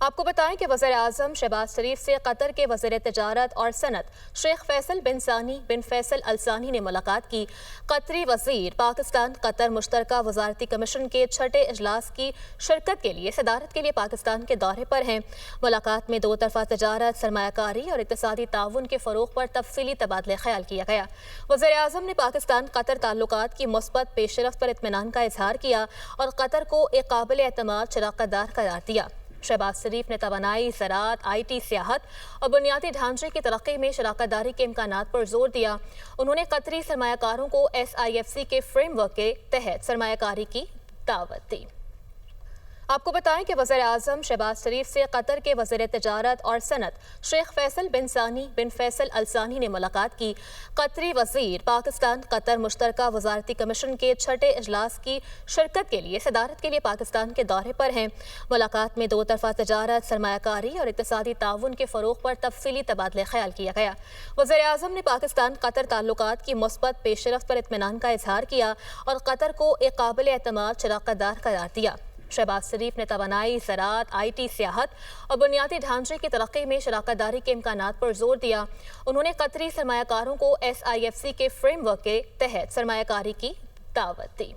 आपको बताएं कि वज़ीर आज़म शहबाज शरीफ से कतर के वज़ीर तिजारत और सनत शेख फैसल बिन सानी बिन फैसल अल सानी ने मुलाकात की। कतरी वज़ीर पाकिस्तान कतर मुश्तरका वज़ारती कमीशन के छठे इजलास की शिरकत के लिए सदारत के लिए पाकिस्तान के दौरे पर हैं। मुलाकात में दो तरफ़ा तिजारत, सरमायाकारी और इक़्तिसादी ताउन के फ़रोग़ पर तफसीली तबादला ख्याल किया गया। वज़ीर आज़म ने पाकिस्तान कतर ताल्लुकात की मुस्बत पेशरफ्त पर इत्मीनान का इजहार किया और कतर को एक काबिल एतमाद शराकतदार करार दिया। शहबाज शरीफ ने तवानाई, ज़राअत, IT, सियाहत और बुनियादी ढांचे की तरक्की में शराकतदारी के इम्कानात पर जोर दिया। उन्होंने कतरी सरमायाकारों को SIFC के फ्रेमवर्क के तहत सरमायाकारी की दावत दी। आपको बताएं कि वज़ीर आज़म शहबाज शरीफ से कतर के वज़ीर तिजारत और सनत शेख फैसल बिन सानी बिन फैसल अल सानी ने मुलाकात की। कतरी वज़ीर पाकिस्तान कतर मुश्तरका वज़ारती कमीशन के छठे इजलास की शिरकत के लिए सदारत के लिए पाकिस्तान के दौरे पर हैं। मुलाकात में दो तरफ़ा तिजारत, सरमायाकारी और इक़्तिसादी ताउन के फ़रोग़ पर तफसीली तबादला ख्याल किया गया। वज़ीर आज़म ने पाकिस्तान कतर ताल्लुकात की मुस्बत पेशरफ्त पर इत्मीनान का इजहार किया और कतर को एक काबिल एतमाद शराकतदार करार दिया। शहबाज शरीफ ने तवानाई, ज़राअत, IT, सियाहत और बुनियादी ढांचे की तरक्की में शराकतदारी के इम्कानात पर जोर दिया। उन्होंने कतरी सरमायाकारों को SIFC के फ्रेमवर्क के तहत सरमायाकारी की दावत दी।